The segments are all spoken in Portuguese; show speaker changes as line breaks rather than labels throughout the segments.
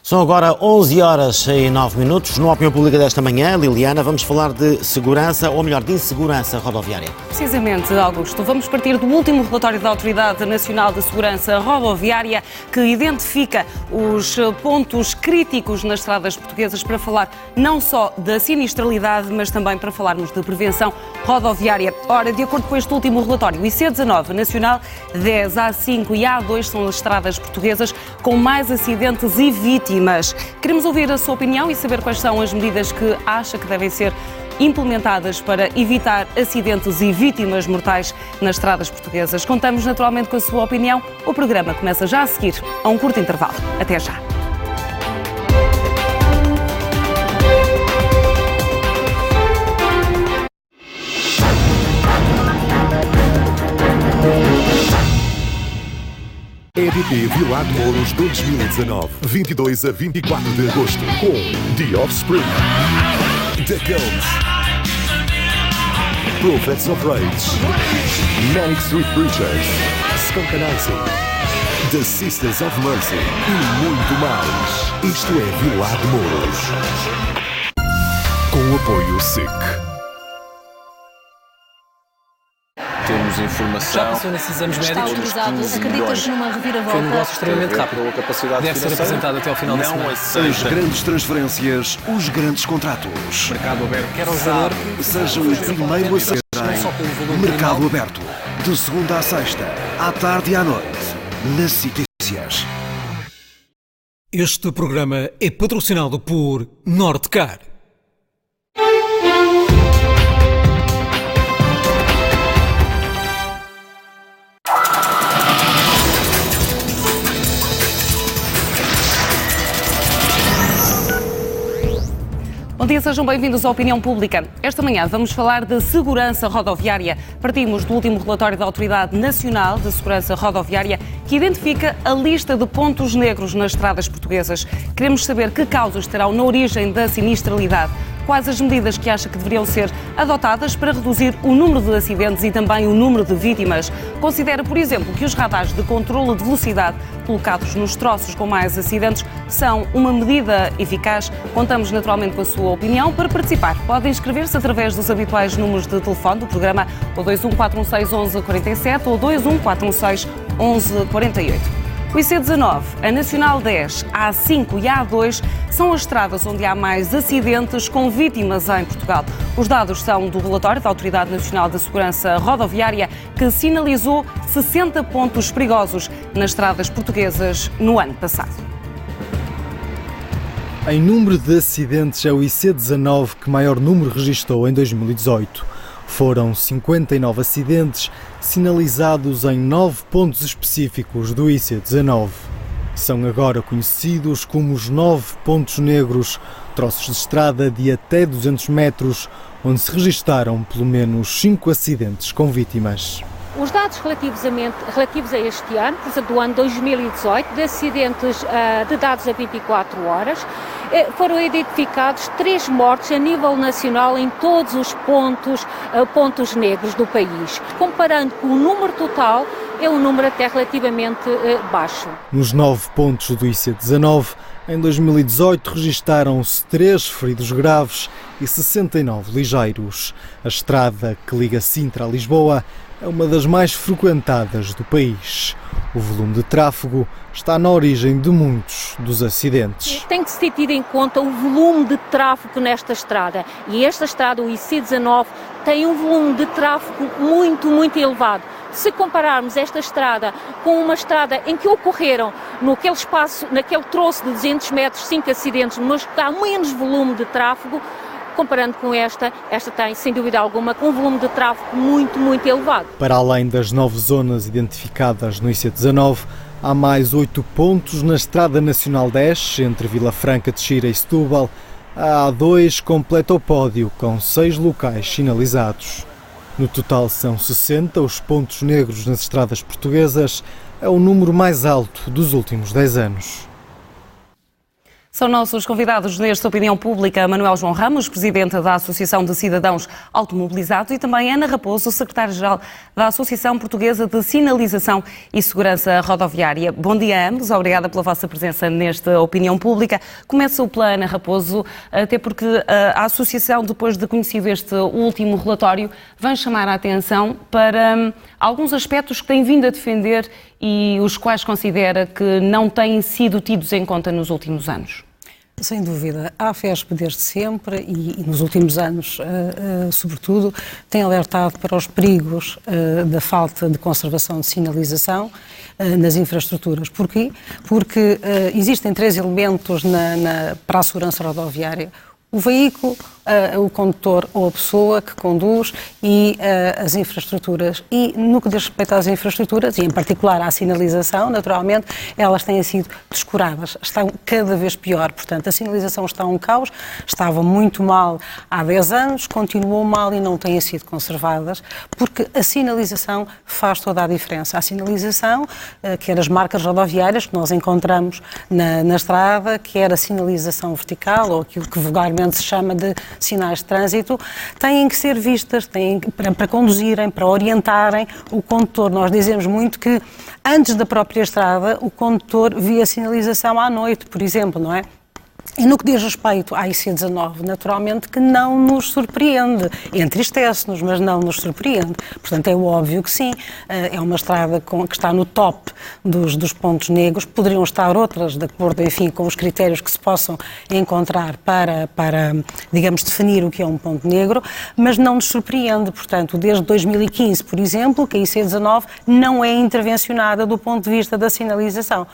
São agora 11h09. No Opinião Pública desta manhã, Liliana, vamos falar de segurança, ou melhor, de insegurança rodoviária.
Precisamente, Augusto. Vamos partir do último relatório da Autoridade Nacional de Segurança Rodoviária, que identifica os pontos críticos nas estradas portuguesas para falar não só da sinistralidade, mas também para falarmos de prevenção rodoviária. Ora, de acordo com este último relatório, o IC19 nacional, 10, A5 e A2 são as estradas portuguesas com mais acidentes e vítimas. Queremos ouvir a sua opinião e saber quais são as medidas que acha que devem ser implementadas para evitar acidentes e vítimas mortais nas estradas portuguesas. Contamos naturalmente com a sua opinião. O programa começa já a seguir, a um curto intervalo. Até já.
EDP Vilar de Mouros 2019, 22 a 24 de agosto, com The Offspring, The Cult, Prophets of Rage, Manic Street Preachers, Skunk Anansi, The Sisters of Mercy e muito mais. Isto é Vilar de Mouros. Com o apoio SIC.
Temos informação.
Já passou nesses exames médicos?
Está autorizado. Acreditas numa reviravolta?
Foi um negócio extremamente rápido. Deve ser apresentado até ao final da semana.
As grandes transferências, os grandes contratos.
Mercado aberto. Quer um jogador?
Seja o primeiro a ser em Mercado Aberto. De segunda à sexta, à tarde e à noite. Nas Ciências.
Este programa é patrocinado por Nordcar.
Bom dia, sejam bem-vindos à Opinião Pública. Esta manhã vamos falar de segurança rodoviária. Partimos do último relatório da Autoridade Nacional de Segurança Rodoviária, que identifica a lista de pontos negros nas estradas portuguesas. Queremos saber que causas terão na origem da sinistralidade. Quais as medidas que acha que deveriam ser adotadas para reduzir o número de acidentes e também o número de vítimas? Considera, por exemplo, que os radares de controlo de velocidade colocados nos troços com mais acidentes são uma medida eficaz? Contamos naturalmente com a sua opinião. Para participar, pode inscrever-se através dos habituais números de telefone do programa, o 21416 1147 ou 21416 1148. O IC19, a Nacional 10, a A5 e a A2 são as estradas onde há mais acidentes com vítimas em Portugal. Os dados são do relatório da Autoridade Nacional de Segurança Rodoviária, que sinalizou 60 pontos perigosos nas estradas portuguesas no ano passado.
Em número de acidentes, é o IC19 que maior número registrou em 2018. Foram 59 acidentes sinalizados em 9 pontos específicos do IC19. São agora conhecidos como os 9 pontos negros, troços de estrada de até 200 metros, onde se registaram pelo menos 5 acidentes com vítimas.
Os dados relativos a este ano, portanto do ano 2018, de acidentes de dados a 24 horas, foram identificados 3 mortes a nível nacional em todos os pontos negros do país. Comparando com o número total, é um número até relativamente baixo.
Nos 9 pontos do IC19, em 2018 registaram-se 3 feridos graves e 69 ligeiros. A estrada que liga Sintra a Lisboa é uma das mais frequentadas do país. O volume de tráfego está na origem de muitos dos acidentes.
Tem que ser tido em conta o volume de tráfego nesta estrada. E esta estrada, o IC19, tem um volume de tráfego muito, muito elevado. Se compararmos esta estrada com uma estrada em que ocorreram, naquele troço de 200 metros, 5 acidentes, mas há menos volume de tráfego, comparando com esta tem, sem dúvida alguma, um volume de tráfego muito, muito elevado.
Para além das 9 zonas identificadas no IC19, há mais 8 pontos na Estrada Nacional 10, entre Vila Franca de Xira e Setúbal. A A2 completa o pódio, com 6 locais sinalizados. No total são 60 os pontos negros nas estradas portuguesas, é o número mais alto dos últimos 10 anos.
São nossos convidados neste Opinião Pública Manuel João Ramos, presidente da Associação de Cidadãos Automobilizados, e também Ana Raposo, secretária-geral da Associação Portuguesa de Sinalização e Segurança Rodoviária. Bom dia a ambos, obrigada pela vossa presença nesta Opinião Pública. Começo pela Ana Raposo, até porque a Associação, depois de conhecido este último relatório, vem chamar a atenção para alguns aspectos que tem vindo a defender e os quais considera que não têm sido tidos em conta nos últimos anos.
Sem dúvida. A AFESP desde sempre e nos últimos anos, sobretudo, tem alertado para os perigos da falta de conservação de sinalização nas infraestruturas. Porquê? Porque existem 3 elementos para a segurança rodoviária. O veículo, o condutor ou a pessoa que conduz e as infraestruturas. E no que diz respeito às infraestruturas, e em particular à sinalização, naturalmente, elas têm sido descuradas, estão cada vez pior. Portanto, a sinalização está um caos, estava muito mal há 10 anos, continuou mal e não têm sido conservadas, porque a sinalização faz toda a diferença. A sinalização, quer as marcas rodoviárias que nós encontramos na estrada, quer a sinalização vertical, ou aquilo que vulgarmente se chama de sinais de trânsito, têm que ser vistas, para conduzirem, para orientarem o condutor. Nós dizemos muito que antes da própria estrada o condutor via sinalização à noite, por exemplo, não é? E no que diz respeito à IC19, naturalmente que não nos surpreende, entristece-nos, mas não nos surpreende. Portanto, é óbvio que sim, é uma estrada que está no top dos pontos negros, poderiam estar outras, de acordo, enfim, com os critérios que se possam encontrar para, digamos, definir o que é um ponto negro, mas não nos surpreende. Portanto, desde 2015, por exemplo, que a IC19 não é intervencionada do ponto de vista da sinalização.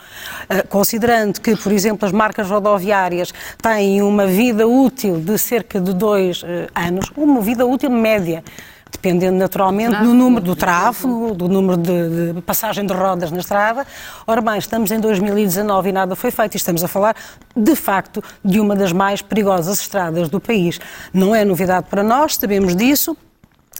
Considerando que, por exemplo, as marcas rodoviárias têm uma vida útil de cerca de 2 anos, uma vida útil média, dependendo naturalmente do número do tráfego, do número de passagem de rodas na estrada. Ora bem, estamos em 2019 e nada foi feito e estamos a falar, de facto, de uma das mais perigosas estradas do país. Não é novidade para nós, sabemos disso.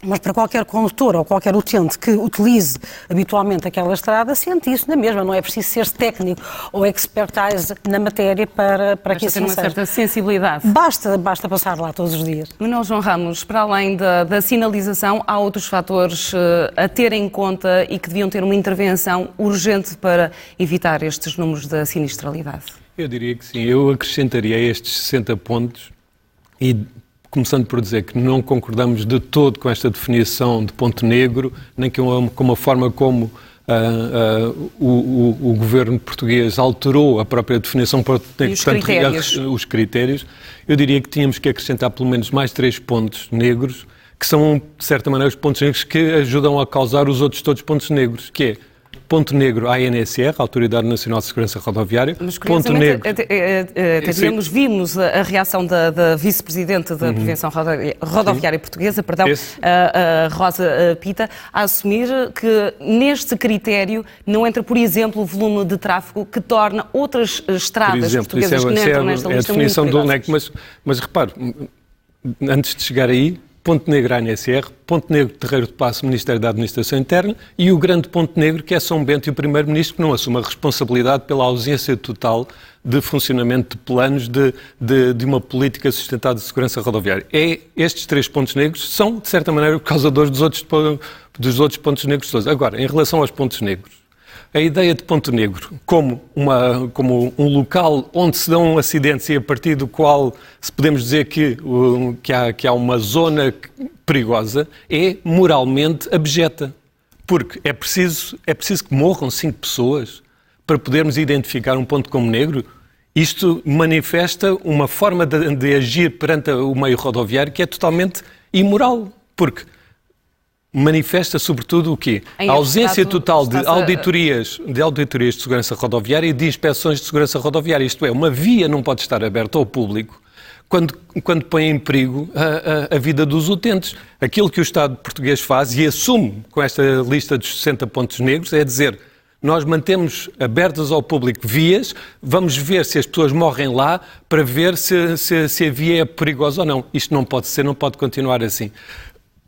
Mas para qualquer condutor ou qualquer utente que utilize habitualmente aquela estrada, sente isso na mesma. Não é preciso ser técnico ou expertise na matéria para que assim seja.
Basta ter uma certa sensibilidade.
Basta passar lá todos os dias.
Manuel João Ramos, para além da sinalização, há outros fatores a ter em conta e que deviam ter uma intervenção urgente para evitar estes números da sinistralidade?
Eu diria que sim. Eu acrescentaria estes 60 pontos e começando por dizer que não concordamos de todo com esta definição de ponto negro, nem com a forma como o governo português alterou a própria definição de ponto negro, os critérios. Eu diria que tínhamos que acrescentar pelo menos mais 3 pontos negros, que são, de certa maneira, os pontos negros que ajudam a causar os outros todos pontos negros, que é ponto negro à ANSR, Autoridade Nacional de Segurança Rodoviária.
Mas, ponto negro. Vimos a reação da vice-presidente da Prevenção Rodoviária Portuguesa, a Rosa Pita, a assumir que neste critério não entra, por exemplo, o volume de tráfego que torna outras estradas portuguesas que não entram nesta lista muito perigosas.
Do NEC, mas repare, antes de chegar aí, ponto negro ANSR, ponto negro Terreiro de Paço, Ministério da Administração Interna, e o grande ponto negro que é São Bento e o Primeiro-Ministro, que não assume a responsabilidade pela ausência total de funcionamento de planos de uma política sustentada de segurança rodoviária. Estes 3 pontos negros são, de certa maneira, causadores dos outros pontos negros todos. Agora, em relação aos pontos negros, a ideia de ponto negro como um local onde se dão acidentes e a partir do qual se podemos dizer que há uma zona perigosa é moralmente abjeta. Porque é preciso que morram 5 pessoas para podermos identificar um ponto como negro. Isto manifesta uma forma de agir perante o meio rodoviário que é totalmente imoral. Porque manifesta sobretudo o quê? A ausência total de auditorias de segurança rodoviária e de inspeções de segurança rodoviária. Isto é, uma via não pode estar aberta ao público quando põe em perigo a vida dos utentes. Aquilo que o Estado português faz e assume com esta lista dos 60 pontos negros é dizer: nós mantemos abertas ao público vias, vamos ver se as pessoas morrem lá para ver se a via é perigosa ou não. Isto não pode ser, não pode continuar assim.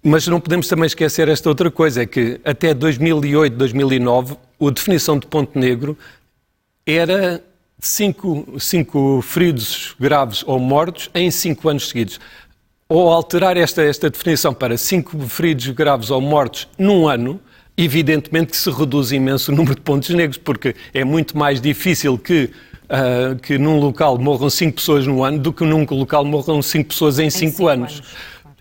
Mas não podemos também esquecer esta outra coisa, é que até 2008, 2009, a definição de ponto negro era 5 feridos graves ou mortos em 5 anos seguidos. Ou alterar esta definição para 5 feridos graves ou mortos num ano, evidentemente que se reduz imenso o número de pontos negros, porque é muito mais difícil que num local morram 5 pessoas no ano do que num local morram 5 pessoas em 5 anos.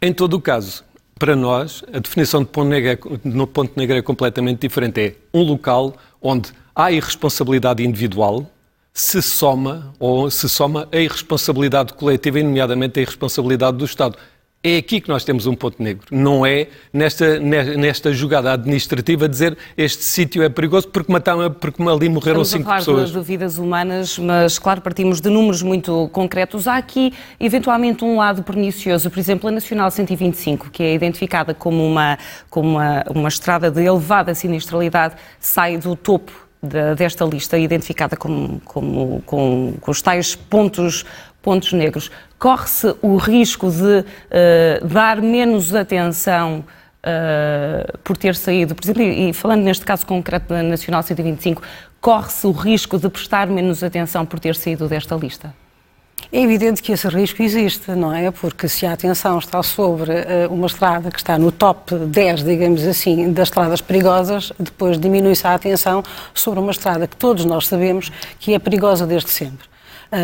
Em todo o caso, para nós, a definição de ponto negro é completamente diferente. É um local onde há irresponsabilidade individual, se soma a irresponsabilidade coletiva e, nomeadamente, a irresponsabilidade do Estado. É aqui que nós temos um ponto negro. Não é nesta jogada administrativa dizer este sítio é perigoso porque ali morreram 5 pessoas.
Estamos a falar de vidas humanas, mas, claro, partimos de números muito concretos. Há aqui, eventualmente, um lado pernicioso. Por exemplo, a Nacional 125, que é identificada como uma estrada de elevada sinistralidade, sai do topo desta lista, identificada com os tais pontos negros. Corre-se o risco de dar menos atenção por ter saído, por exemplo, e falando neste caso concreto da Nacional 125, corre-se o risco de prestar menos atenção por ter saído desta lista?
É evidente que esse risco existe, não é? Porque se a atenção está sobre uma estrada que está no top 10, digamos assim, das estradas perigosas, depois diminui-se a atenção sobre uma estrada que todos nós sabemos que é perigosa desde sempre.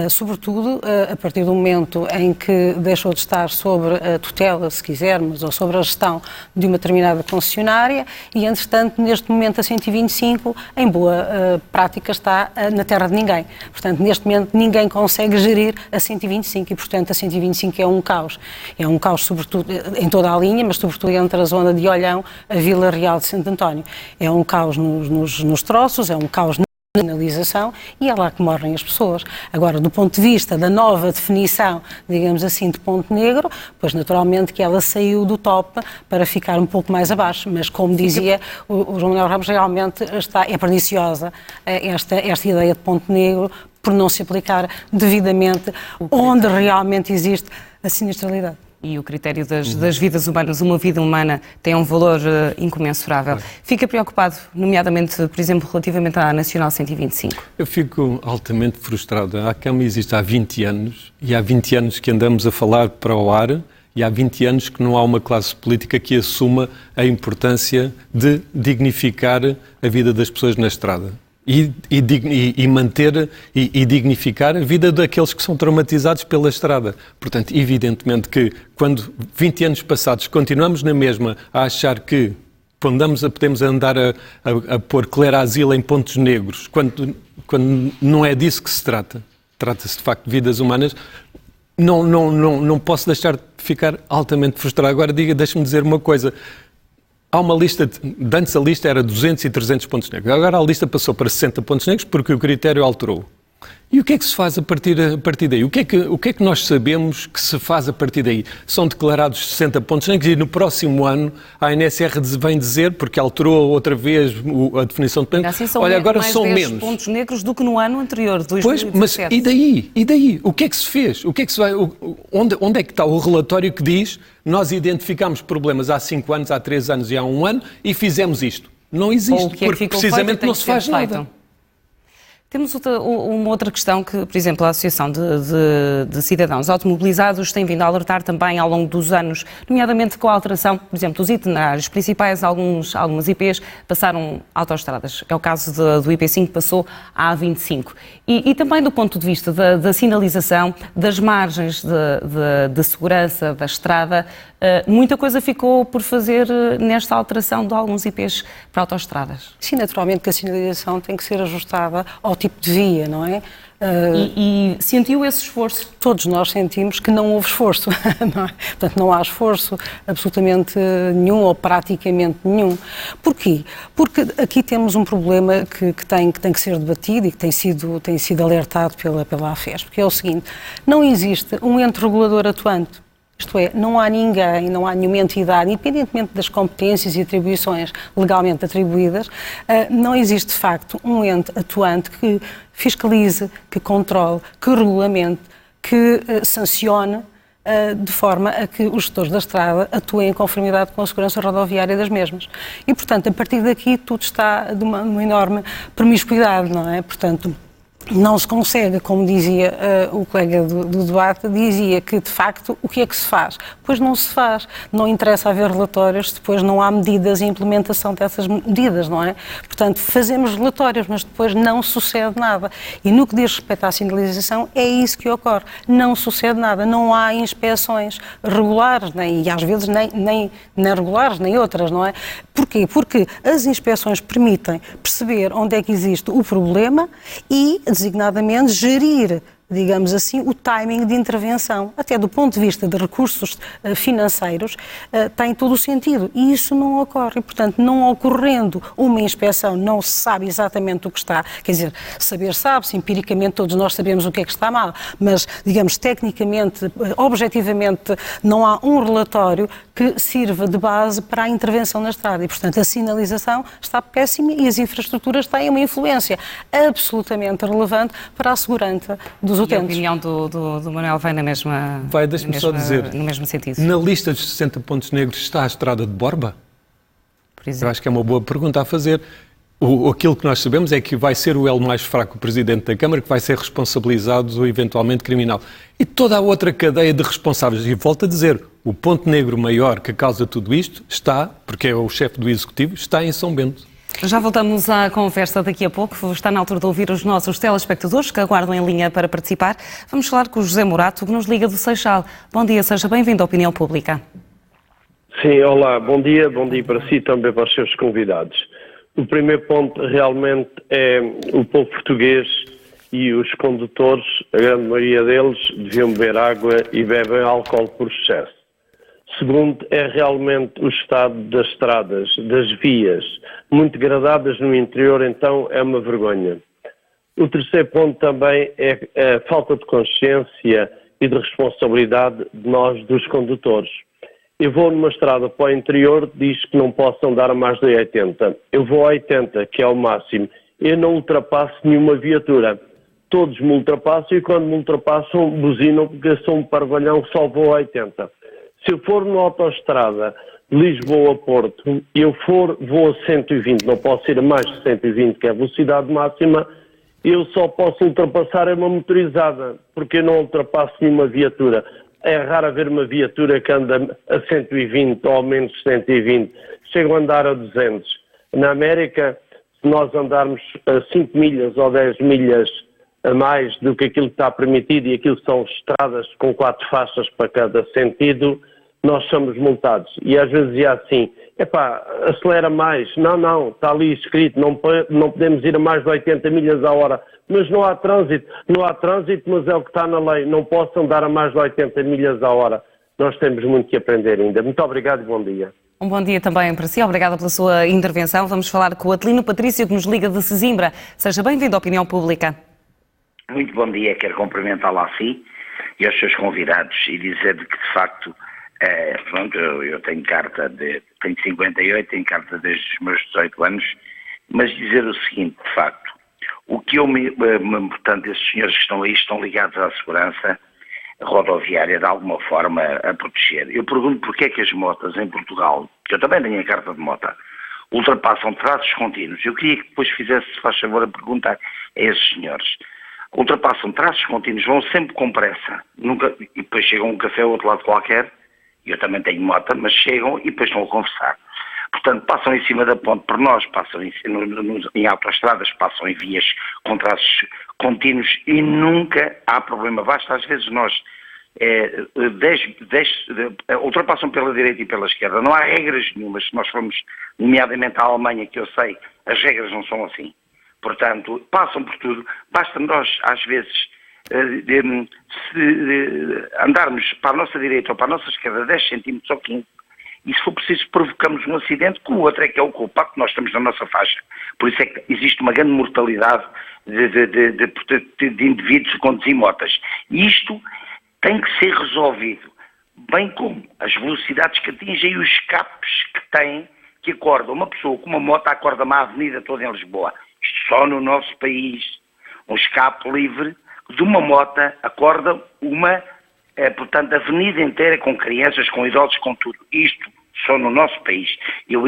Sobretudo a partir do momento em que deixou de estar sobre a tutela, se quisermos, ou sobre a gestão de uma determinada concessionária e, entretanto, neste momento a 125, em boa prática, está na terra de ninguém. Portanto, neste momento ninguém consegue gerir a 125 e, portanto, a 125 é um caos. É um caos, sobretudo, em toda a linha, mas sobretudo entre a zona de Olhão, a Vila Real de Santo António. É um caos nos troços, é um caos na sinalização e é lá que morrem as pessoas. Agora, do ponto de vista da nova definição, digamos assim, de ponto negro, pois naturalmente que ela saiu do top para ficar um pouco mais abaixo, mas como dizia o João Manuel Ramos, realmente é perniciosa esta ideia de ponto negro por não se aplicar devidamente onde realmente existe a sinistralidade.
E o critério das vidas humanas, uma vida humana tem um valor incomensurável. Fica preocupado, nomeadamente, por exemplo, relativamente à Nacional 125?
Eu fico altamente frustrado. A ACAM existe há 20 anos e há 20 anos que andamos a falar para o ar e há 20 anos que não há uma classe política que assuma a importância de dignificar a vida das pessoas na estrada. E manter e dignificar a vida daqueles que são traumatizados pela estrada. Portanto, evidentemente que quando 20 anos passados continuamos na mesma a achar que podemos andar a pôr clerazil em pontos negros, quando não é disso que se trata, trata-se de facto de vidas humanas, não posso deixar de ficar altamente frustrado. Agora deixe-me dizer uma coisa. Há uma lista, antes a lista era 200 e 300 pontos negros, agora a lista passou para 60 pontos negros porque o critério alterou. E o que é que se faz a partir daí? O que é que nós sabemos que se faz a partir daí? São declarados 60 pontos negros e no próximo ano a ANSR vem dizer, porque alterou outra vez a definição de pontos negros,
assim,
olha, agora são
mais 10
menos
pontos negros do que no ano anterior, 2017.
Pois, mas e daí? O que é que se fez? O que é que se vai, onde é que está o relatório que diz nós identificámos problemas há 5 anos, há 3 anos e há 1 ano e fizemos isto? Não existe, porque precisamente não se faz nada.
Temos uma outra questão que, por exemplo, a Associação de Cidadãos Automobilizados tem vindo a alertar também ao longo dos anos, nomeadamente com a alteração, por exemplo, dos itinerários principais, algumas IPs passaram autoestradas. É o caso do IP5 que passou à A25. E também do ponto de vista da sinalização, das margens de segurança da estrada, muita coisa ficou por fazer nesta alteração de alguns IPs para autoestradas.
Sim, naturalmente que a sinalização tem que ser ajustada ao tipo de via, não é?
E sentiu esse esforço?
Todos nós sentimos que não houve esforço, não é? Portanto, não há esforço absolutamente nenhum ou praticamente nenhum. Porquê? Porque aqui temos um problema que tem que ser debatido e que tem sido alertado pela AFES, porque é o seguinte, não existe um ente regulador atuante. Isto é, não há ninguém, não há nenhuma entidade, independentemente das competências e atribuições legalmente atribuídas, não existe de facto um ente atuante que fiscalize, que controle, que regulamente, que sancione, de forma a que os gestores da estrada atuem em conformidade com a segurança rodoviária das mesmas. E, portanto, a partir daqui tudo está de uma enorme promiscuidade, não é? Portanto, não se consegue, como dizia o colega do debate, dizia que, de facto, o que é que se faz? Pois não se faz. Não interessa haver relatórios, depois não há medidas e implementação dessas medidas, não é? Portanto, fazemos relatórios, mas depois não sucede nada. E no que diz respeito à sinalização, é isso que ocorre. Não sucede nada. Não há inspeções regulares, e às vezes nem regulares, nem outras, não é? Porquê? Porque as inspeções permitem perceber onde é que existe o problema e, designadamente, gerir, digamos assim, o timing de intervenção. Até do ponto de vista de recursos financeiros, tem todo o sentido. E isso não ocorre. E, portanto, não ocorrendo uma inspeção, não se sabe exatamente o que está. Quer dizer, saber sabe-se, empiricamente todos nós sabemos o que é que está mal, mas, digamos, tecnicamente, objetivamente, não há um relatório que sirva de base para a intervenção na estrada. E, portanto, a sinalização está péssima e as infraestruturas têm uma influência absolutamente relevante para a segurança dos utentes.
E a opinião do Manuel vai na mesma...
Vai, deixa-me só dizer,
no mesmo sentido.
Na lista dos 60 pontos negros está a estrada de Borba?
Por exemplo.
Eu acho que é uma boa pergunta a fazer. Aquilo que nós sabemos é que vai ser o elo mais fraco, o Presidente da Câmara, que vai ser responsabilizado eventualmente criminal. E toda a outra cadeia de responsáveis, e volto a dizer, o ponto negro maior que causa tudo isto está, porque é o chefe do Executivo, está em São Bento.
Já voltamos à conversa daqui a pouco. Está na altura de ouvir os nossos telespectadores que aguardam em linha para participar. Vamos falar com o José Morato, que nos liga do Seixal. Bom dia, seja bem-vindo à Opinião Pública.
Sim, olá, bom dia para si e também para os seus convidados. O primeiro ponto realmente é o povo português e os condutores, a grande maioria deles, deviam beber água e bebem álcool por excesso. Segundo, é realmente o estado das estradas, das vias, muito degradadas no interior, então é uma vergonha. O terceiro ponto também é a falta de consciência e de responsabilidade de nós, dos condutores. Eu vou numa estrada para o interior, diz que não posso andar a mais de 80. Eu vou a 80, que é o máximo. Eu não ultrapasso nenhuma viatura. Todos me ultrapassam e quando me ultrapassam buzinam porque eu sou um parvalhão que só vou a 80. Se eu for numa autoestrada de Lisboa a Porto e vou a 120, não posso ir a mais de 120, que é a velocidade máxima, eu só posso ultrapassar uma motorizada, porque eu não ultrapasso nenhuma viatura. É raro ver uma viatura que anda a 120 ou menos de 120. Chegam a andar a 200. Na América, se nós andarmos a 5 milhas ou 10 milhas a mais do que aquilo que está permitido, e aquilo são estradas com 4 faixas para cada sentido, nós somos multados. E às vezes é assim, acelera mais. Não, está ali escrito, não podemos ir a mais de 80 milhas a hora. Mas não há trânsito, mas é o que está na lei. Não posso andar a mais de 80 milhas a hora. Nós temos muito que aprender ainda. Muito obrigado e bom dia.
Um bom dia também para si. Obrigada pela sua intervenção. Vamos falar com o Adelino Patrício, que nos liga de Sesimbra. Seja bem-vindo à Opinião Pública.
Muito bom dia. Quero cumprimentá-lo a si e aos seus convidados e dizer-lhe que, de facto, eu tenho tenho 58, tenho carta desde os meus 18 anos, mas dizer o seguinte, de facto, portanto, esses senhores que estão aí estão ligados à segurança rodoviária de alguma forma a proteger. Eu pergunto porque é que as motas em Portugal, que eu também tenho a carta de moto, ultrapassam traços contínuos. Eu queria que depois fizesse, se faz favor, a pergunta a esses senhores. Ultrapassam traços contínuos, vão sempre com pressa, e depois chegam um café ao outro lado qualquer, eu também tenho moto, mas chegam e depois estão a conversar. Portanto, passam em cima da ponte por nós, passam em autoestradas, passam em vias com traços contínuos e nunca há problema. Basta às vezes nós ultrapassam pela direita e pela esquerda. Não há regras nenhumas. Se nós formos, nomeadamente à Alemanha, que eu sei, as regras não são assim. Portanto, passam por tudo. Basta nós, às vezes, andarmos para a nossa direita ou para a nossa esquerda 10 centímetros ou 15, e se for preciso provocamos um acidente, que o outro é que é o culpado, que nós estamos na nossa faixa. Por isso é que existe uma grande mortalidade de indivíduos que conduzem motas. E isto tem que ser resolvido, bem como as velocidades que atingem e os escapes que têm, que acordam. Uma pessoa com uma moto acorda uma avenida toda em Lisboa. Isto só no nosso país. Um escape livre de uma moto acorda uma, portanto, avenida inteira com crianças, com idosos, com tudo. Isto só no nosso país. Eu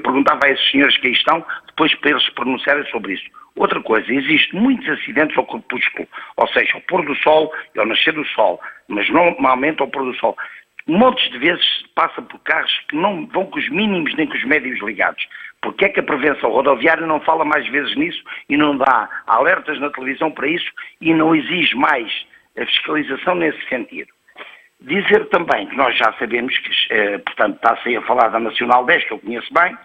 perguntava a esses senhores que aí estão, depois para eles se pronunciarem sobre isso. Outra coisa, existem muitos acidentes ao crepúsculo, ou seja, ao pôr do sol e ao nascer do sol, mas normalmente ao pôr do sol. Montes de vezes passa por carros que não vão com os mínimos nem com os médios ligados. Porque é que a prevenção rodoviária não fala mais vezes nisso e não dá alertas na televisão para isso e não exige mais a fiscalização nesse sentido? Dizer também que nós já sabemos que, portanto, está-se a falar da Nacional 10, que eu conheço bem,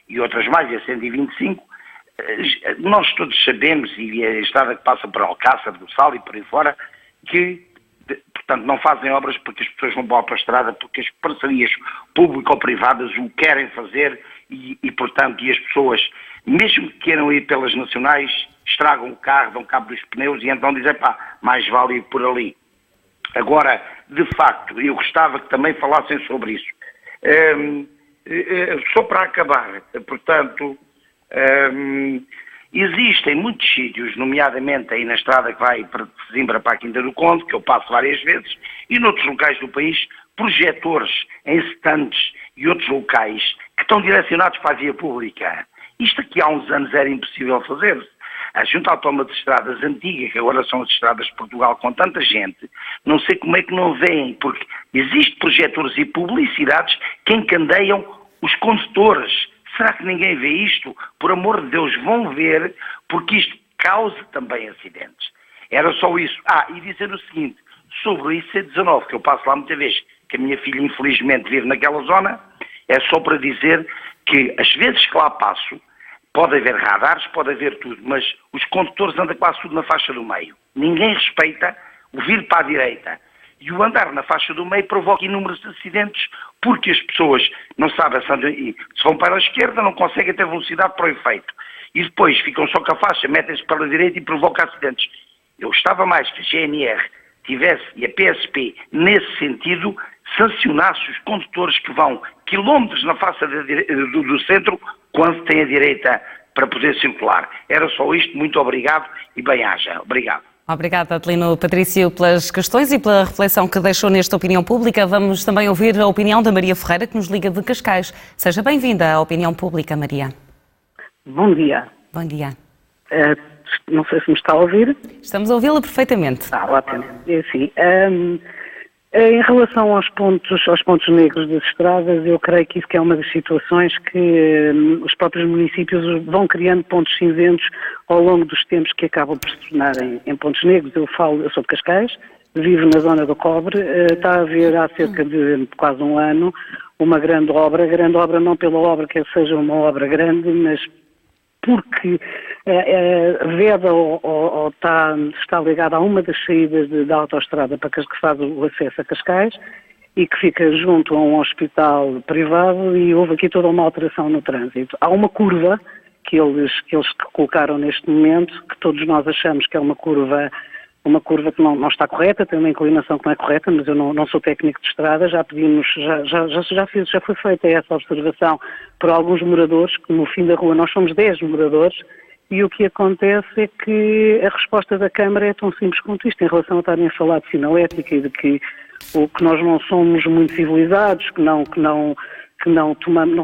e outras mais, a 125, nós todos sabemos, e a estrada que passa por Alcácer do Sal e por aí fora, que, portanto, não fazem obras porque as pessoas vão para a autoestrada, porque as parcerias público-privadas o querem fazer e, portanto, e as pessoas, mesmo que queiram ir pelas nacionais, estragam o carro, dão cabo dos pneus e então dizem, mais vale ir por ali. Agora, de facto, eu gostava que também falassem sobre isso. Só para acabar, portanto, existem muitos sítios, nomeadamente aí na estrada que vai para Sesimbra para a Quinta do Conde, que eu passo várias vezes, e noutros locais do país, projetores em stands e outros locais que estão direcionados para a via pública. Isto aqui há uns anos era impossível fazer-se. A Junta Autónoma de Estradas antiga, que agora são as estradas de Portugal com tanta gente, não sei como é que não veem, porque existem projetores e publicidades que encandeiam os condutores. Será que ninguém vê isto? Por amor de Deus, vão ver, porque isto causa também acidentes. Era só isso. E dizer o seguinte, sobre o IC19, que eu passo lá muitas vezes, que a minha filha infelizmente vive naquela zona, é só para dizer que as vezes que lá passo, pode haver radares, pode haver tudo, mas os condutores andam quase tudo na faixa do meio. Ninguém respeita o vir para a direita. E o andar na faixa do meio provoca inúmeros acidentes porque as pessoas não sabem se vão para a esquerda, não conseguem ter velocidade para o efeito. E depois ficam só com a faixa, metem-se para a direita e provoca acidentes. Eu gostava mais que a GNR tivesse, e a PSP, nesse sentido, sancionasse os condutores que vão quilómetros na faixa do centro quando têm a direita para poder circular. Era só isto, muito obrigado e bem-aja. Obrigado.
Obrigada, Adelino Patrício, pelas questões e pela reflexão que deixou nesta opinião pública. Vamos também ouvir a opinião da Maria Ferreira, que nos liga de Cascais. Seja bem-vinda à opinião pública, Maria.
Bom dia.
Bom dia.
Não sei se me está a ouvir.
Estamos a ouvi-la perfeitamente.
Ótimo. É assim, em relação aos pontos negros das estradas, eu creio que isso que é uma das situações que os próprios municípios vão criando pontos cinzentos ao longo dos tempos que acabam por se tornarem em pontos negros. Eu sou de Cascais, vivo na zona do Cobre, está a haver há cerca de quase um ano uma grande obra não pela obra que seja uma obra grande, mas porque veda ou está ligada a uma das saídas da autoestrada para que faz o acesso a Cascais e que fica junto a um hospital privado e houve aqui toda uma alteração no trânsito. Há uma curva que eles colocaram neste momento, que todos nós achamos que é uma curva que não está correta, tem uma inclinação que não é correta, mas eu não sou técnico de estrada, já pedimos, já foi feita essa observação por alguns moradores, que no fim da rua nós somos 10 moradores, e o que acontece é que a resposta da Câmara é tão simples quanto isto, em relação a estarem a falar de sinalética e de que nós não somos muito civilizados, que não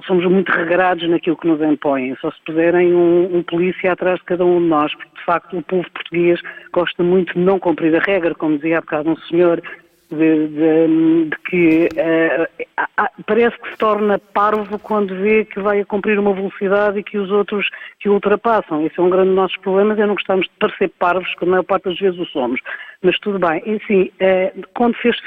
somos muito regrados naquilo que nos impõem, só se puserem um polícia atrás de cada um de nós, porque de facto o povo português gosta muito de não cumprir a regra, como dizia há bocado um senhor, de que parece que se torna parvo quando vê que vai a cumprir uma velocidade e que os outros que o ultrapassam. Esse é um grande dos nossos problemas, é não gostarmos de parecer parvos, que a maior parte das vezes o somos. Mas tudo bem. Enfim, quando fez-se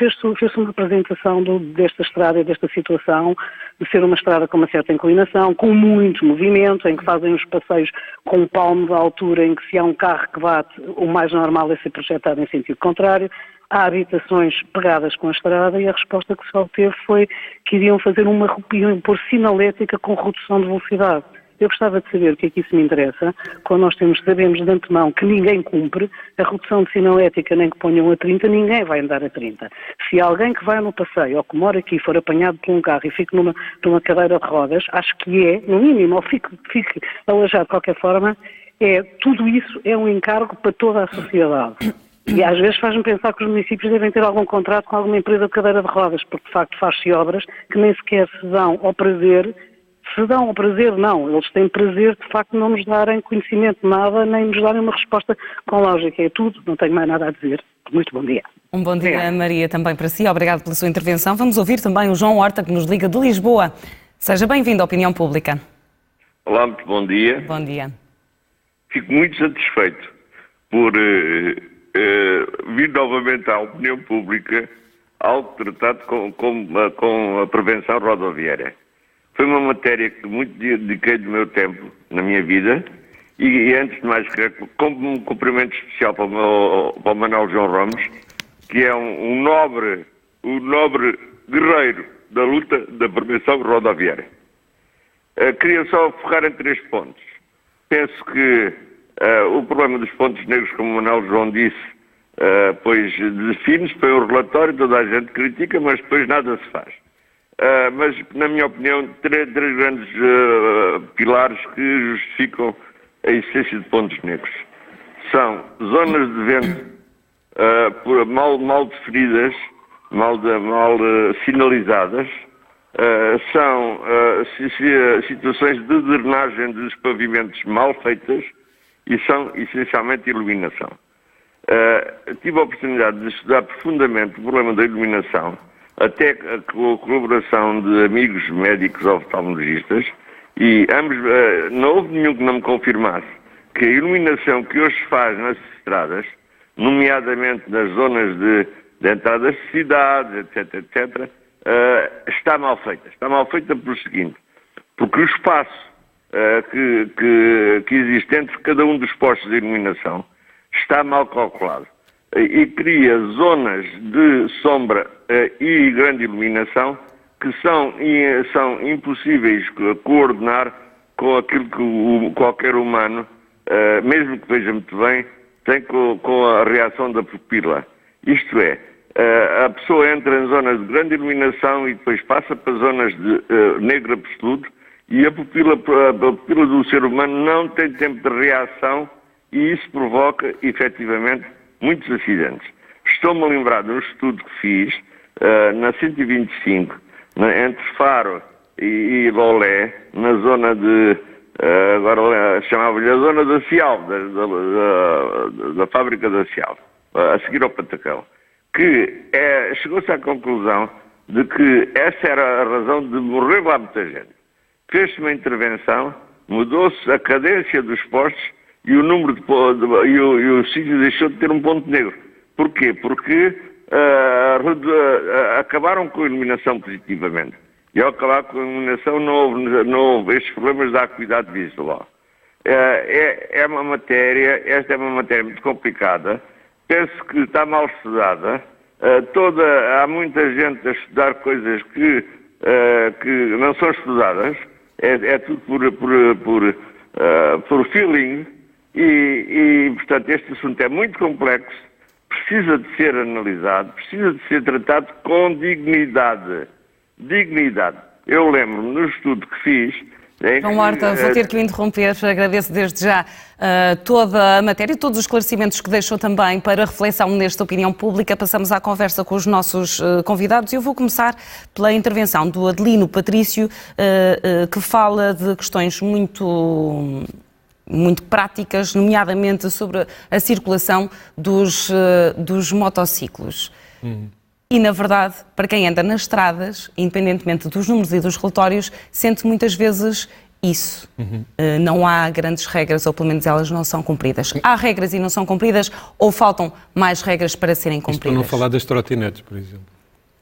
uma apresentação desta estrada e desta situação, de ser uma estrada com uma certa inclinação, com muito movimento, em que fazem os passeios com um palmo de altura, em que se há um carro que bate, o mais normal é ser projetado em sentido contrário. Há habitações pegadas com a estrada e a resposta que se obteve foi que iriam fazer iam pôr sinalética com redução de velocidade. Eu gostava de saber o que é que isso me interessa, quando nós sabemos de antemão que ninguém cumpre, a redução de sinalética nem que ponham a 30, ninguém vai andar a 30. Se alguém que vai no passeio ou que mora aqui for apanhado por um carro e fique numa cadeira de rodas, acho que no mínimo, ou fique aleijado de qualquer forma, tudo isso é um encargo para toda a sociedade. E às vezes faz-me pensar que os municípios devem ter algum contrato com alguma empresa de cadeira de rodas, porque de facto faz-se obras que nem sequer se dão ao prazer. Se dão ao prazer, não. Eles têm prazer de facto não nos darem conhecimento de nada, nem nos darem uma resposta com lógica. É tudo, não tenho mais nada a dizer. Muito bom dia.
Um bom dia, Maria, também para si. Obrigado pela sua intervenção. Vamos ouvir também o João Horta, que nos liga de Lisboa. Seja bem-vindo à Opinião Pública.
Olá, muito bom dia.
Bom dia.
Fico muito satisfeito por vir novamente à Opinião Pública algo tratado com a prevenção rodoviária. Foi uma matéria que muito dediquei do meu tempo na minha vida e antes de mais, como um cumprimento especial para o Manuel João Ramos, que é um nobre guerreiro da luta da prevenção rodoviária. Queria só focar em 3 pontos. Penso que o problema dos pontos negros, como o Manuel João disse, pois define-se, foi um relatório, toda a gente critica, mas depois nada se faz. Mas, na minha opinião, três grandes pilares que justificam a existência de pontos negros. São zonas de vento mal definidas, mal sinalizadas, são situações de drenagem dos pavimentos mal feitas e são, essencialmente, iluminação. Tive a oportunidade de estudar profundamente o problema da iluminação, até com a colaboração de amigos médicos oftalmologistas, e ambos, não houve nenhum que não me confirmasse que a iluminação que hoje se faz nas estradas, nomeadamente nas zonas de entrada de cidades, etc., está mal feita. Está mal feita pelo seguinte, porque o espaço que existe entre cada um dos postos de iluminação está mal calculado e cria zonas de sombra e grande iluminação que são impossíveis coordenar com aquilo que qualquer humano, mesmo que veja muito bem, tem com a reação da pupila. Isto é, a pessoa entra em zonas de grande iluminação e depois passa para zonas de negro absoluto e a pupila do ser humano não tem tempo de reação e isso provoca, efetivamente, muitos acidentes. Estou-me a lembrar de um estudo que fiz na 125, entre Faro e Lolé, na zona de, agora chamava-lhe a zona da Cial, da fábrica da Cial, a seguir ao Patacão, que chegou-se à conclusão de que essa era a razão de morrer lá muita gente. Fez-se uma intervenção, mudou-se a cadência dos postos e o número e o sítio deixou de ter um ponto negro. Porquê? Porque acabaram com a iluminação positivamente. E ao acabar com a iluminação não houve estes problemas da acuidade visual. Esta é uma matéria muito complicada. Penso que está mal estudada. Há muita gente a estudar coisas que não são estudadas. É tudo por feeling. E, portanto, este assunto é muito complexo, precisa de ser analisado, precisa de ser tratado com dignidade. Dignidade. Eu lembro-me no estudo que fiz...
João Horta, vou ter que o interromper. Agradeço desde já toda a matéria e todos os esclarecimentos que deixou também para reflexão nesta opinião pública. Passamos à conversa com os nossos convidados e eu vou começar pela intervenção do Adelino Patrício, que fala de questões muito práticas, nomeadamente sobre a circulação dos motociclos. E, na verdade, para quem anda nas estradas, independentemente dos números e dos relatórios, sente muitas vezes isso. Não há grandes regras, ou pelo menos elas não são cumpridas. Há regras e não são cumpridas, ou faltam mais regras para serem cumpridas?
Isto para não falar das trotinetes, por exemplo,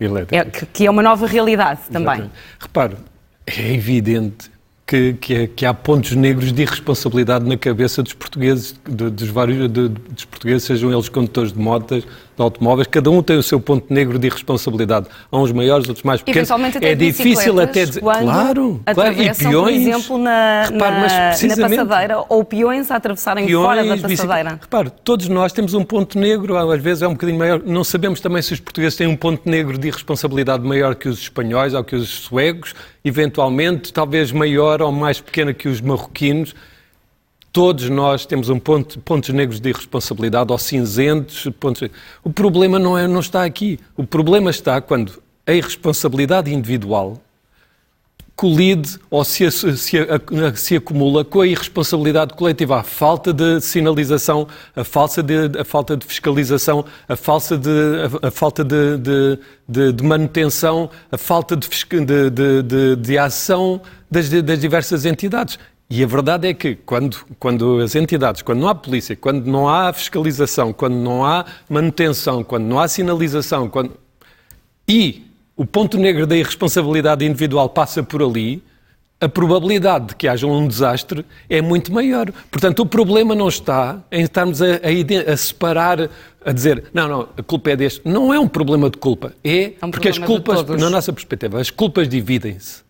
elétricas.
Que é uma nova realidade também.
Exatamente. Repare, é evidente que há pontos negros de irresponsabilidade na cabeça dos portugueses, dos portugueses, sejam eles condutores de motas, de automóveis, cada um tem o seu ponto negro de irresponsabilidade. Há uns maiores, outros mais pequenos.
É difícil até dizer... Claro, atravessam, e peões, por exemplo, na passadeira, ou peões a atravessarem fora da passadeira.
Repare, todos nós temos um ponto negro, às vezes é um bocadinho maior. Não sabemos também se os portugueses têm um ponto negro de irresponsabilidade maior que os espanhóis ou que os suecos, eventualmente, talvez maior ou mais pequena que os marroquinos. Todos nós temos pontos negros de irresponsabilidade ou cinzentos. O problema não está aqui. O problema está quando a irresponsabilidade individual colide ou se acumula com a irresponsabilidade coletiva, a falta de sinalização, a falta de fiscalização, a falta de manutenção, a falta de ação das diversas entidades. E a verdade é que quando as entidades, quando não há polícia, quando não há fiscalização, quando não há manutenção, quando não há sinalização, e o ponto negro da irresponsabilidade individual passa por ali, a probabilidade de que haja um desastre é muito maior. Portanto, o problema não está em estarmos a separar, a dizer, não, a culpa é deste. Não é um problema de culpa. Porque as culpas, na nossa perspectiva, as culpas dividem-se.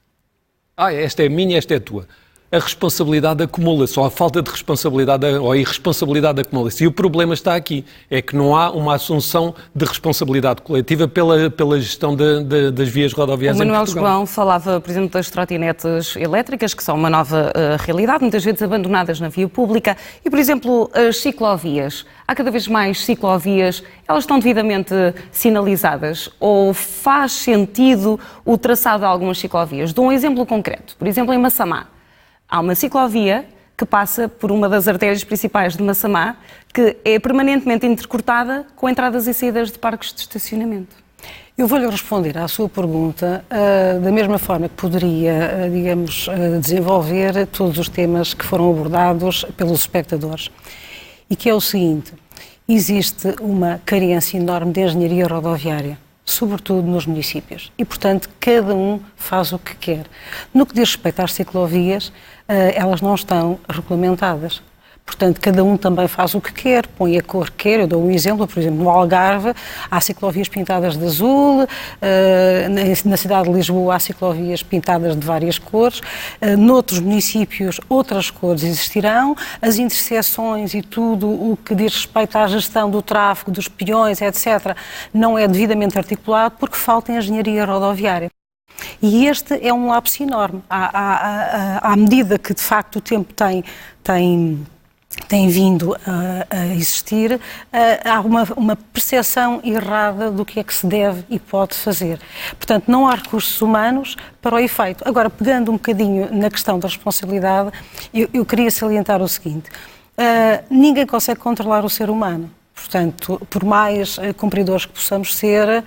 Esta é minha, esta é tua. A responsabilidade acumula-se, ou a falta de responsabilidade ou a irresponsabilidade acumula-se. E o problema está aqui, é que não há uma assunção de responsabilidade coletiva pela gestão das vias rodoviárias em Portugal.
O Manuel João falava, por exemplo, das trotinetes elétricas, que são uma nova realidade, muitas vezes abandonadas na via pública. E, por exemplo, as ciclovias. Há cada vez mais ciclovias, elas estão devidamente sinalizadas? Ou faz sentido o traçado de algumas ciclovias? Dou um exemplo concreto. Por exemplo, em Massamá. Há uma ciclovia que passa por uma das artérias principais de Massamá, que é permanentemente intercortada com entradas e saídas de parques de estacionamento.
Eu vou-lhe responder à sua pergunta da mesma forma que poderia, digamos, desenvolver todos os temas que foram abordados pelos espectadores. E que é o seguinte, existe uma carência enorme de engenharia rodoviária, sobretudo nos municípios. E, portanto, cada um faz o que quer. No que diz respeito às ciclovias, elas não estão regulamentadas. Portanto, cada um também faz o que quer, põe a cor que quer. Eu dou um exemplo, por exemplo, no Algarve há ciclovias pintadas de azul, na cidade de Lisboa há ciclovias pintadas de várias cores, noutros municípios outras cores existirão, as interseções e tudo o que diz respeito à gestão do tráfego, dos peões, etc., não é devidamente articulado porque falta engenharia rodoviária. E este é um lapso enorme. À medida que, de facto, o tempo tem vindo a existir, há uma percepção errada do que é que se deve e pode fazer. Portanto, não há recursos humanos para o efeito. Agora, pegando um bocadinho na questão da responsabilidade, eu queria salientar o seguinte. Ninguém consegue controlar o ser humano. Portanto, por mais cumpridores que possamos ser,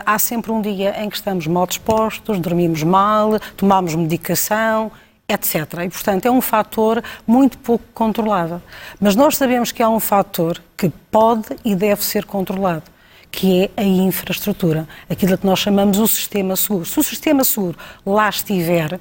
há sempre um dia em que estamos mal dispostos, dormimos mal, tomamos medicação, etc. E, portanto, é um fator muito pouco controlável. Mas nós sabemos que há um fator que pode e deve ser controlado, que é a infraestrutura, aquilo que nós chamamos o sistema seguro. Se o sistema seguro lá estiver,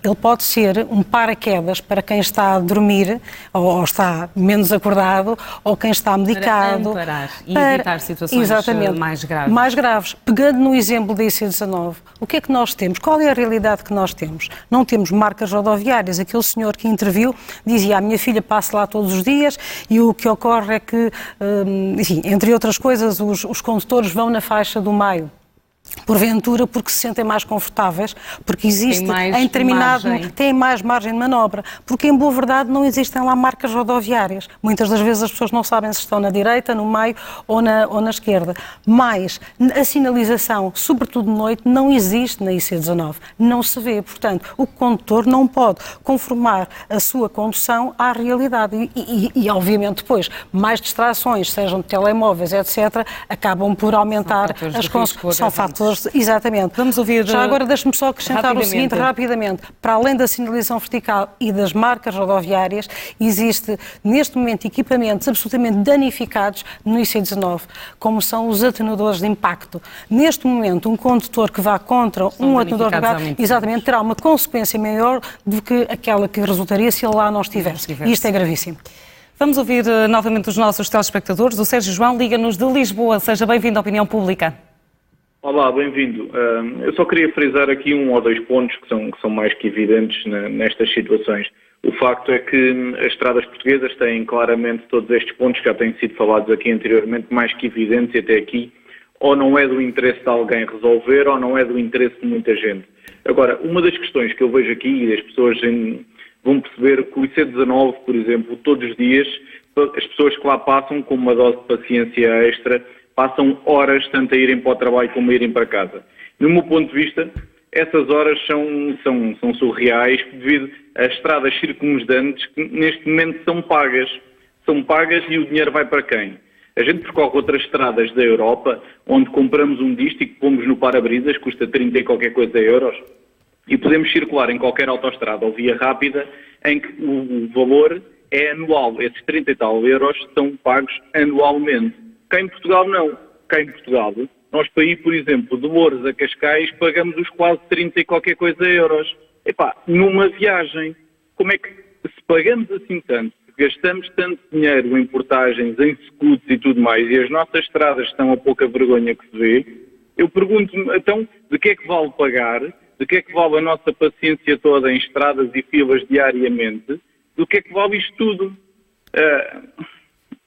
ele pode ser um paraquedas para quem está a dormir ou está menos acordado ou quem está medicado.
Para amparar e evitar situações mais graves.
Mais graves. Pegando no exemplo da IC19, o que é que nós temos? Qual é a realidade que nós temos? Não temos marcas rodoviárias. Aquele senhor que interviu dizia, a minha filha passa lá todos os dias e o que ocorre é que, enfim, entre outras coisas, os condutores vão na faixa do meio. Porventura, porque se sentem mais confortáveis, porque existe em determinado... Tem mais margem de manobra, porque em boa verdade não existem lá marcas rodoviárias. Muitas das vezes as pessoas não sabem se estão na direita, no meio ou na esquerda. Mas a sinalização, sobretudo de noite, não existe na IC19. Não se vê. Portanto, o condutor não pode conformar a sua condução à realidade. E obviamente, depois, mais distrações, sejam de telemóveis, etc., acabam por aumentar as consequências. São fatores. Exatamente.
Vamos ouvir.
Já agora deixe-me só acrescentar o seguinte rapidamente. Para além da sinalização vertical e das marcas rodoviárias, existe neste momento equipamentos absolutamente danificados no IC19, como são os atenuadores de impacto. Neste momento, um condutor que vá contra um atenuador de impacto, exatamente, terá uma consequência maior do que aquela que resultaria se ele lá não estivesse. E isto é gravíssimo.
Vamos ouvir novamente os nossos telespectadores. O Sérgio João liga-nos de Lisboa. Seja bem-vindo à Opinião Pública.
Olá, bem-vindo. Eu só queria frisar aqui um ou dois pontos que são mais que evidentes nestas situações. O facto é que as estradas portuguesas têm claramente todos estes pontos que já têm sido falados aqui anteriormente, mais que evidentes, e até aqui, ou não é do interesse de alguém resolver, ou não é do interesse de muita gente. Agora, uma das questões que eu vejo aqui, e as pessoas vão perceber que o IC19, por exemplo, todos os dias, as pessoas que lá passam com uma dose de paciência extra, passam horas tanto a irem para o trabalho como a irem para casa. No meu ponto de vista, essas horas são surreais devido às estradas circundantes que neste momento são pagas. São pagas e o dinheiro vai para quem? A gente percorre outras estradas da Europa, onde compramos um disco e que pomos no para-brisas, custa 30 e qualquer coisa euros, e podemos circular em qualquer autoestrada ou via rápida, em que o valor é anual. Esses 30 e tal euros são pagos anualmente. Cá em Portugal não. Cá em Portugal, nós para ir, por exemplo, de Louros a Cascais, pagamos os quase 30 e qualquer coisa euros. Epá, numa viagem, como é que se pagamos assim tanto, gastamos tanto dinheiro em portagens, em escudos e tudo mais, e as nossas estradas estão a pouca vergonha que se vê, eu pergunto-me, então, de que é que vale pagar? De que é que vale a nossa paciência toda em estradas e filas diariamente? Do que é que vale isto tudo?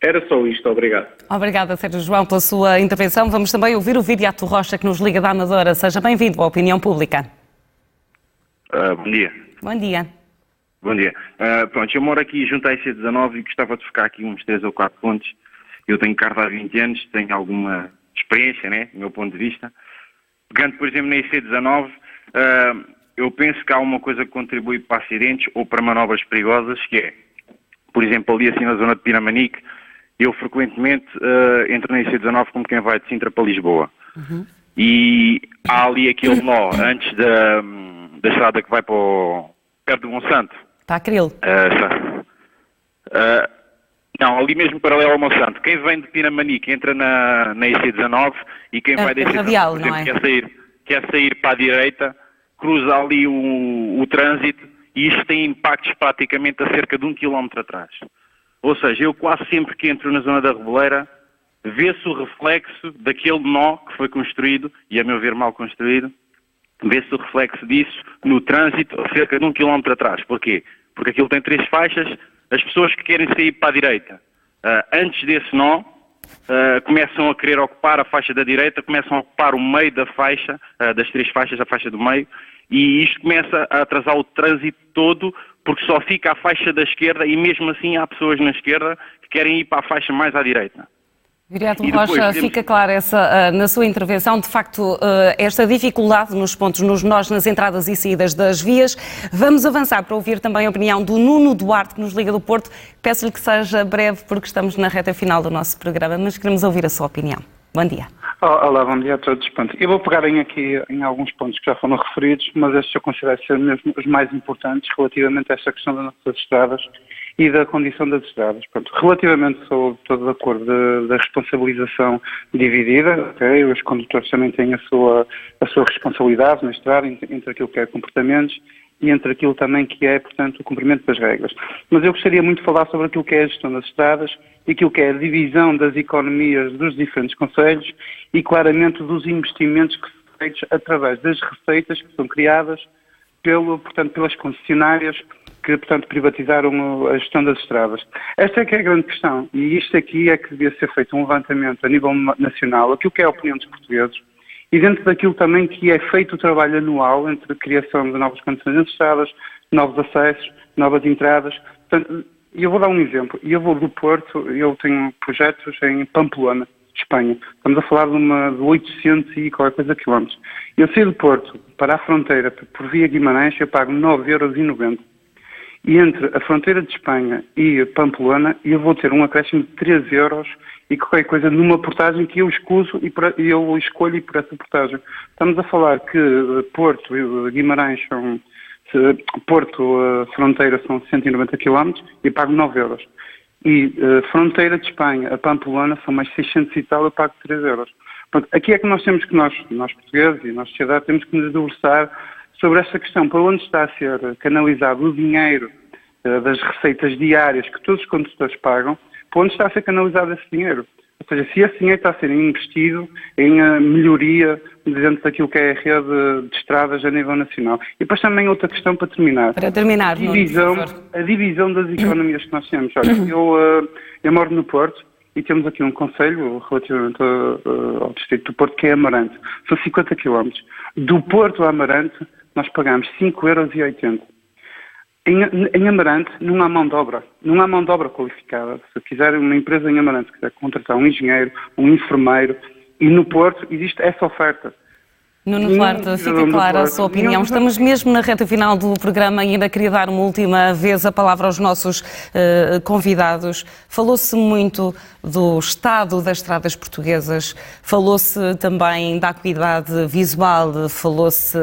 Era só isto, obrigado.
Obrigada, Sérgio João, pela sua intervenção. Vamos também ouvir o Viriato Rocha, que nos liga da Amadora. Seja bem-vindo à Opinião Pública.
Bom dia.
Bom dia.
Bom dia. Pronto, eu moro aqui junto à IC19 e gostava de focar aqui uns 3 ou 4 pontos. Eu tenho carro há 20 anos, tenho alguma experiência, né, do meu ponto de vista. Pegando, por exemplo, na IC19, eu penso que há uma coisa que contribui para acidentes ou para manobras perigosas, que é, por exemplo, ali assim na zona de Pinamanique, eu frequentemente entro na IC19 como quem vai de Sintra para Lisboa.
Uhum.
E há ali aquele nó antes da estrada que vai para perto do Monsanto.
Está Acril.
Não, ali mesmo paralelo ao Monsanto. Quem vem de Pinamanique entra na IC19 e quem vai da IC19,
radial,
por exemplo,
não é?
quer sair para a direita, cruza ali o trânsito e isto tem impactos praticamente a cerca de 1 quilómetro atrás. Ou seja, eu quase sempre que entro na zona da Reboleira, vê-se o reflexo daquele nó que foi construído, e a meu ver mal construído, vê-se o reflexo disso no trânsito a cerca de 1 quilómetro atrás. Porquê? Porque aquilo tem 3 faixas, as pessoas que querem sair para a direita, antes desse nó, começam a querer ocupar a faixa da direita, começam a ocupar o meio da faixa, das 3 faixas, a faixa do meio, e isto começa a atrasar o trânsito todo, porque só fica a faixa da esquerda e mesmo assim há pessoas na esquerda que querem ir para a faixa mais à direita.
Viriato Rocha, fica clara na sua intervenção, de facto, esta dificuldade nos pontos, nos nós, nas entradas e saídas das vias. Vamos avançar para ouvir também a opinião do Nuno Duarte, que nos liga do Porto. Peço-lhe que seja breve, porque estamos na reta final do nosso programa, mas queremos ouvir a sua opinião. Bom dia.
Olá, bom dia a todos. Eu vou pegar aqui em alguns pontos que já foram referidos, mas estes eu considero ser mesmo os mais importantes relativamente a esta questão das nossas estradas e da condição das estradas. Relativamente, sou todo de acordo da responsabilização dividida, okay? Os condutores também têm a sua responsabilidade na estrada, entre aquilo que é comportamentos e entre aquilo também que é, portanto, o cumprimento das regras. Mas eu gostaria muito de falar sobre aquilo que é a gestão das estradas e aquilo que é a divisão das economias dos diferentes concelhos e, claramente, dos investimentos que são feitos através das receitas que são criadas pelas concessionárias que, portanto, privatizaram a gestão das estradas. Esta é que é a grande questão, e isto aqui é que devia ser feito um levantamento a nível nacional, aquilo que é a opinião dos portugueses, e dentro daquilo também que é feito o trabalho anual entre a criação de novas condições das estradas, novos acessos, novas entradas. Portanto, eu vou dar um exemplo. Eu vou do Porto, eu tenho projetos em Pamplona, Espanha. Estamos a falar de 800 e qualquer coisa quilómetros. Eu saio do Porto para a fronteira por via Guimarães, eu pago 9,90€. E entre a fronteira de Espanha e Pamplona, eu vou ter um acréscimo de 3€ e qualquer coisa numa portagem que eu escuso e eu escolho por essa portagem. Estamos a falar que Porto e Guimarães são... Porto, fronteira, são 190 km e pago 9€. E fronteira de Espanha a Pamplona são mais 600 e tal, eu pago 3€. Portanto, aqui é que nós temos que, nós portugueses e nós sociedade, temos que nos debruçar sobre esta questão, para onde está a ser canalizado o dinheiro das receitas diárias que todos os condutores pagam, para onde está a ser canalizado esse dinheiro. Ou seja, se esse dinheiro está a ser investido em melhoria dentro daquilo que é a rede de estradas a nível nacional. E depois também outra questão para terminar.
Para terminar,
a divisão das economias que nós temos. Olha, eu moro no Porto e temos aqui um concelho relativamente ao distrito do Porto, que é Amarante. São 50 km. Do Porto a Amarante, nós pagamos 5,80€. Em Amarante não há mão de obra. Não há mão de obra qualificada. Se quiser uma empresa em Amarante quiser contratar um engenheiro, um enfermeiro, e no Porto existe essa oferta.
Nuno Duarte, fica clara a sua opinião. Estamos mesmo na reta final do programa e ainda queria dar uma última vez a palavra aos nossos convidados. Falou-se muito do estado das estradas portuguesas, falou-se também da acuidade visual, falou-se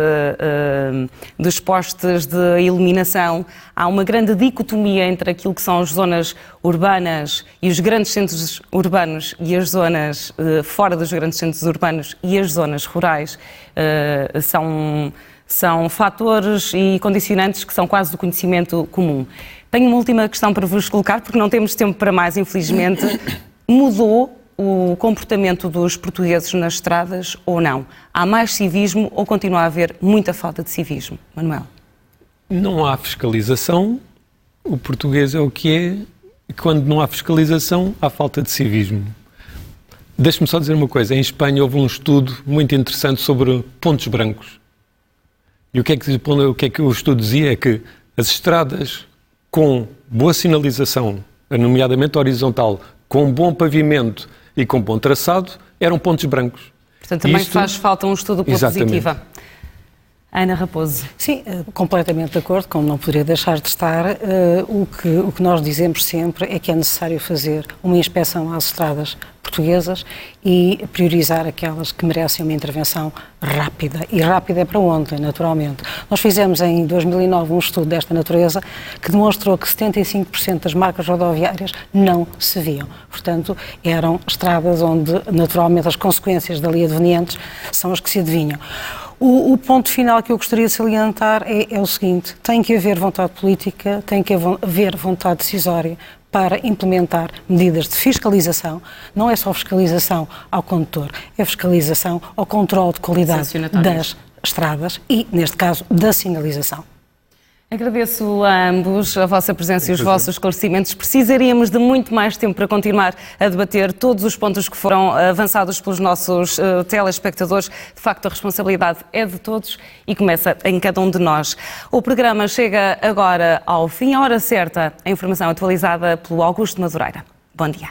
dos postes de iluminação. Há uma grande dicotomia entre aquilo que são as zonas urbanas e os grandes centros urbanos e as zonas fora dos grandes centros urbanos e as zonas rurais. São fatores e condicionantes que são quase do conhecimento comum. Tenho uma última questão para vos colocar, porque não temos tempo para mais, infelizmente. Mudou o comportamento dos portugueses nas estradas ou não? Há mais civismo ou continua a haver muita falta de civismo? Manuel?
Não há fiscalização, o português é o que é, e quando não há fiscalização, há falta de civismo. Deixe-me só dizer uma coisa. Em Espanha houve um estudo muito interessante sobre pontos brancos. E o que é que o estudo dizia? É que as estradas com boa sinalização, nomeadamente horizontal, com bom pavimento e com bom traçado, eram pontos brancos.
Portanto, também faz falta um estudo pela positiva. Ana Raposo.
Sim, completamente de acordo, como não poderia deixar de estar. O que nós dizemos sempre é que é necessário fazer uma inspeção às estradas portuguesas e priorizar aquelas que merecem uma intervenção rápida. E rápida é para ontem, naturalmente. Nós fizemos em 2009 um estudo desta natureza que demonstrou que 75% das marcas rodoviárias não se viam. Portanto, eram estradas onde, naturalmente, as consequências dali advenientes são as que se adivinham. O ponto final que eu gostaria de salientar é o seguinte: tem que haver vontade política, tem que haver vontade decisória para implementar medidas de fiscalização. Não é só fiscalização ao condutor, é fiscalização ao controle de qualidade das estradas e, neste caso, da sinalização.
Agradeço a ambos a vossa presença e os vossos esclarecimentos. Precisaríamos de muito mais tempo para continuar a debater todos os pontos que foram avançados pelos nossos telespectadores. De facto, a responsabilidade é de todos e começa em cada um de nós. O programa chega agora ao fim, à hora certa, a informação atualizada pelo Augusto Madureira. Bom dia.